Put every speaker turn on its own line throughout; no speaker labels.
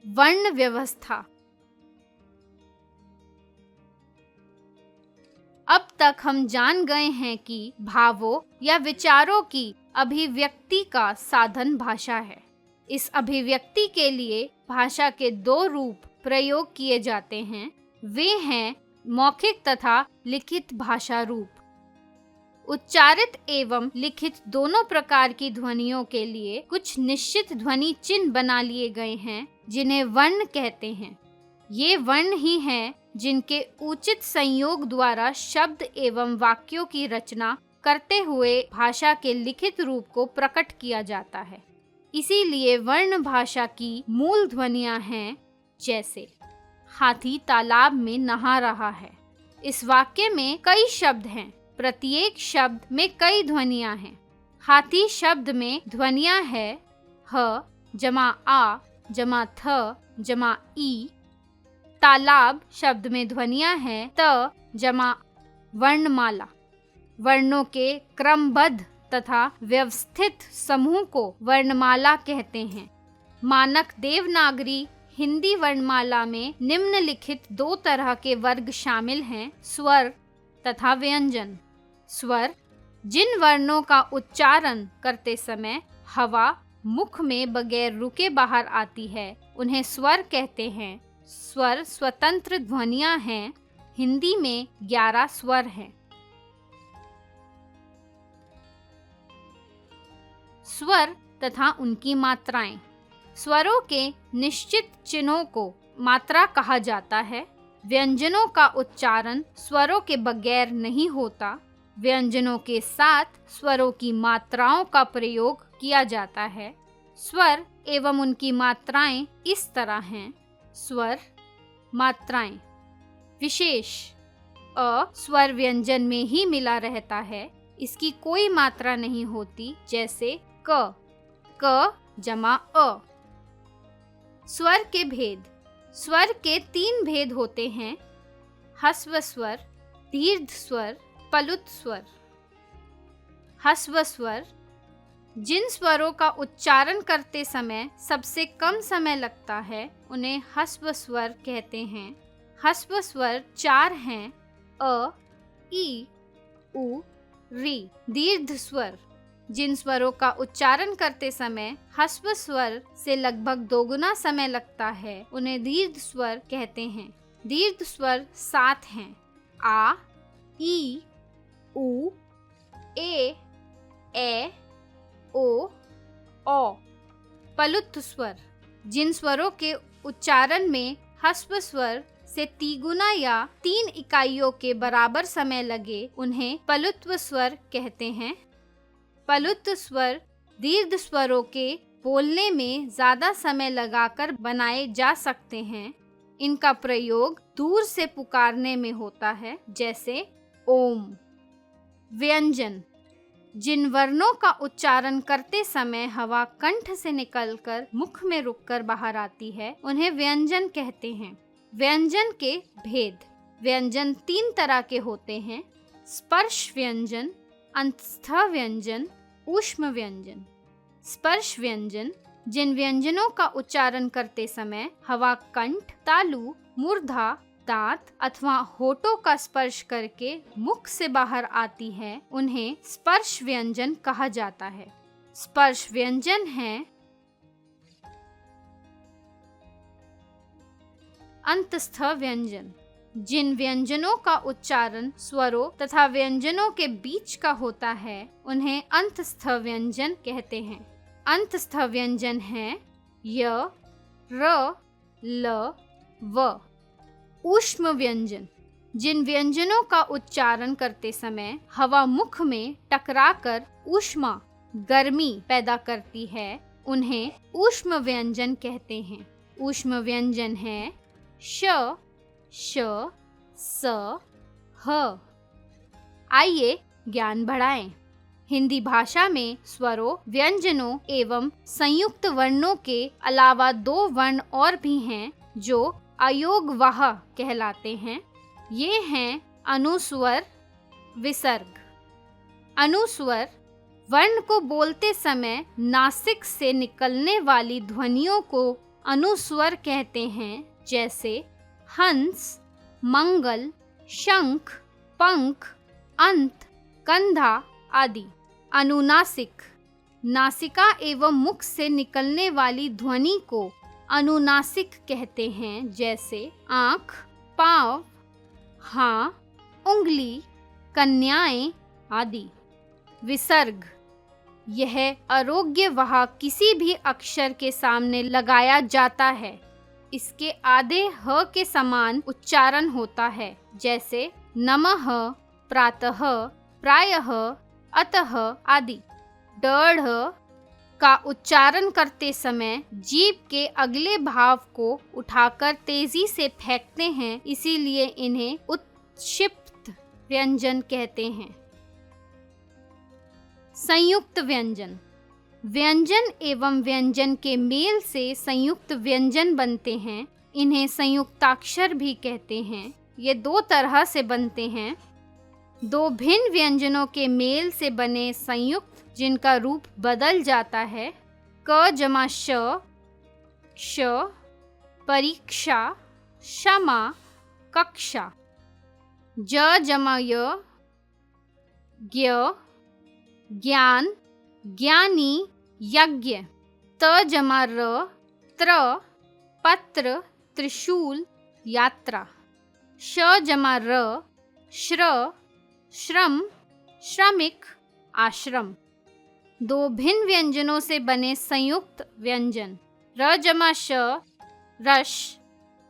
वर्ण व्यवस्था। अब तक हम जान गए हैं कि भावों या विचारों की अभिव्यक्ति का साधन भाषा है। इस अभिव्यक्ति के लिए भाषा के दो रूप प्रयोग किए जाते हैं। वे हैं मौखिक तथा लिखित भाषा रूप। उच्चारित एवं लिखित दोनों प्रकार की ध्वनियों के लिए कुछ निश्चित ध्वनि चिन्ह बना लिए गए हैं, जिन्हें वर्ण कहते हैं। ये वर्ण ही हैं जिनके उचित संयोग द्वारा शब्द एवं वाक्यों की रचना करते हुए भाषा के लिखित रूप को प्रकट किया जाता है। इसीलिए वर्ण भाषा की मूल ध्वनियां हैं, जैसे हाथी तालाब में नहा रहा है। इस वाक्य में कई शब्द हैं, प्रत्येक शब्द में कई ध्वनियां हैं। हाथी शब्द में ध्वनियां है ह जमा आ जमा थ जमा ई। तालाब शब्द में ध्वनियां हैं त जमा वर्णमाला। वर्णों के क्रमबद्ध तथा व्यवस्थित समूह को वर्णमाला कहते हैं। मानक देवनागरी हिंदी वर्णमाला में निम्नलिखित दो तरह के वर्ग शामिल हैं, स्वर तथा व्यंजन। स्वर, जिन वर्णों का उच्चारण करते समय हवा मुख में बगैर रुके बाहर आती है, उन्हें स्वर कहते हैं। स्वर स्वतंत्र ध्वनियां हैं। हिंदी में 11 स्वर हैं। स्वर तथा उनकी मात्राएं। स्वरों के निश्चित चिन्हों को मात्रा कहा जाता है। व्यंजनों का उच्चारण स्वरों के बगैर नहीं होता। व्यंजनों के साथ स्वरों की मात्राओं का प्रयोग किया जाता है। स्वर एवं उनकी मात्राएं इस तरह हैं। स्वर मात्राएं। विशेष अ स्वर व्यंजन में ही मिला रहता है, इसकी कोई मात्रा नहीं होती, जैसे क जमा अ। स्वर के भेद। स्वर के 3 भेद होते हैं, ह्रस्व स्वर, दीर्घ स्वर, पलुत स्वर। ह्रस्व स्वर, जिन स्वरों का उच्चारण करते समय सबसे कम समय लगता है, उन्हें ह्रस्व स्वर कहते हैं। ह्रस्व स्वर 4 हैं, अ, ई, उ, री। दीर्घ स्वर, जिन स्वरों का उच्चारण करते समय ह्रस्व स्वर से लगभग दोगुना समय लगता है, उन्हें दीर्घ स्वर कहते हैं। दीर्घ स्वर 7 हैं, आ, ई, उ, ए, ओ, औ। पलुत स्वर, जिन स्वरों के उच्चारण में ह्रस्व स्वर से तिगुना या 3 इकाइयों के बराबर समय लगे, उन्हें पलुत्व स्वर कहते हैं। पलुत्व स्वर दीर्घ स्वरों के बोलने में ज्यादा समय लगाकर बनाए जा सकते हैं। इनका प्रयोग दूर से पुकारने में होता है, जैसे ओम। व्यंजन, जिन वर्णों का उच्चारण करते समय हवा कंठ से निकलकर मुख में रुककर बाहर आती है, उन्हें व्यंजन कहते हैं। व्यंजन के भेद। व्यंजन 3 तरह के होते हैं, स्पर्श व्यंजन, अंतस्थ व्यंजन, ऊष्म व्यंजन। स्पर्श व्यंजन, जिन व्यंजनों का उच्चारण करते समय हवा कंठ, तालु, मूर्धा, दांत अथवा होठों का स्पर्श करके मुख से बाहर आती है, उन्हें स्पर्श व्यंजन कहा जाता है। स्पर्श व्यंजन है अंतस्थ व्यंजन, जिन व्यंजनों का उच्चारण स्वरों तथा व्यंजनों के बीच का होता है, उन्हें अंतस्थ व्यंजन कहते हैं। अंतस्थ व्यंजन है य, र, ल, व। ऊष्म व्यंजन, जिन व्यंजनों का उच्चारण करते समय हवा मुख में टकराकर ऊष्मा, गर्मी पैदा करती है, उन्हें ऊष्म व्यंजन कहते हैं। ऊष्म व्यंजन है श, श, स, ह। आइए ज्ञान बढ़ाएं। हिंदी भाषा में स्वरों, व्यंजनों एवं संयुक्त वर्णों के अलावा 2 वर्ण और भी हैं, जो अयोगवाह कहलाते हैं। ये हैं अनुस्वर, विसर्ग। अनुस्वर वर्ण को बोलते समय नासिक से निकलने वाली ध्वनियों को अनुस्वर कहते हैं, जैसे हंस, मंगल, शंख, पंख, अंत, कंधा आदि। अनुनासिक, नासिका एवं मुख से निकलने वाली ध्वनि को अनुनासिक कहते हैं, जैसे आँख, पाँव, हाँ, उंगली, कन्याएं आदि। विसर्ग, यह अरोग्यवहा किसी भी अक्षर के सामने लगाया जाता है। इसके आधे ह के समान उच्चारण होता है, जैसे नमः, प्रातः, प्रायः, अतः आदि। डढ़ का उच्चारण करते समय जीभ के अगले भाव को उठाकर तेजी से फेंकते हैं, इसीलिए इन्हें उत्क्षिप्त व्यंजन कहते हैं। संयुक्त व्यंजन, व्यंजन एवं व्यंजन के मेल से संयुक्त व्यंजन बनते हैं। इन्हें संयुक्ताक्षर भी कहते हैं। ये दो तरह से बनते हैं। दो भिन्न व्यंजनों के मेल से बने संयुक्त, जिनका रूप बदल जाता है। क जमा श, क्ष, परीक्षा, क्षमा, कक्षा। ज जमा य, ज्ञ, ज्ञान, ज्ञानी, यज्ञ। त जमा र, त्र, पत्र, त्रिशूल, यात्रा। श जमा र, श्र, श्रम, श्रमिक, आश्रम। दो भिन्न व्यंजनों से बने संयुक्त व्यंजन। र जमा श, रश,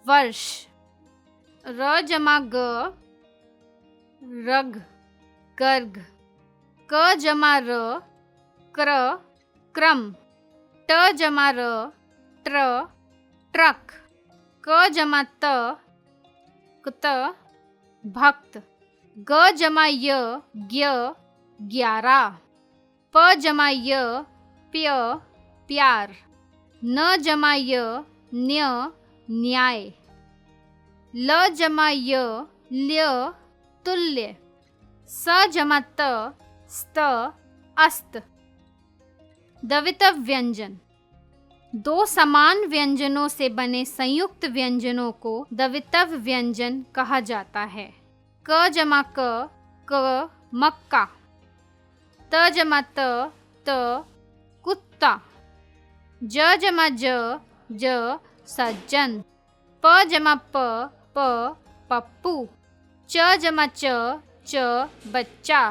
वर्ष। र जमा ग, रग, गर्ग। क जमा र, क्र, क्रम। ट जमा र, ट्र, ट्रक। क जमा त, क्त, भक्त। ग जमा य, ज्ञ, ग्यारा। प जमा य, प्य, प्यार। न जमा य, न्य, न्याय। ल जमा य, ल्य, तुल्य। स जमा त, स्त, अस्त। द्वित्व व्यंजन, दो समान व्यंजनों से बने संयुक्त व्यंजनों को द्वित्व व्यंजन कहा जाता है। क जमा क, मक्का। त जमा त, कुत्ता। ज जमा ज, सज्जन। प जमा प, पप्पू। च जमा च, बच्चा।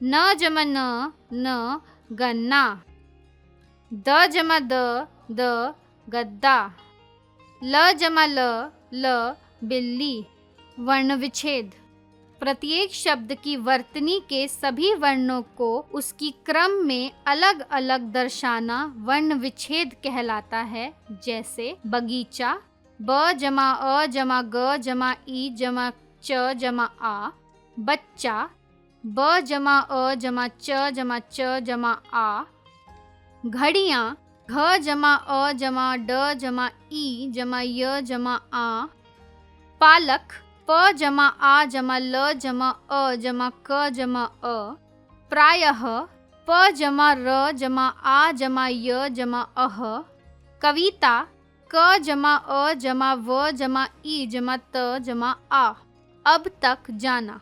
न जमा न, गन्ना। द जमा द, गद्दा। ल जमा ल, बिल्ली। वर्ण विच्छेद, प्रत्येक शब्द की वर्तनी के सभी वर्णों को उसकी क्रम में अलग अलग दर्शाना वर्ण विच्छेद कहलाता है। जैसे बगीचा, ब जमा अ जमा ग जमा ई जमा च जमा आ। बच्चा, ब जमा अ जमा च जमा आ। घड़ियाँ, घ जमा अ जमा ड जमा ई जमा य जमा आ। पालक, प जमा आ जमा ल जमा अ जमा क जमा अ। प्रायः, प जमा र जमा आ जमा य जमा अह। कविता, क जमा अ जमा व जमा ई जमा त जमा आ। अब तक जाना।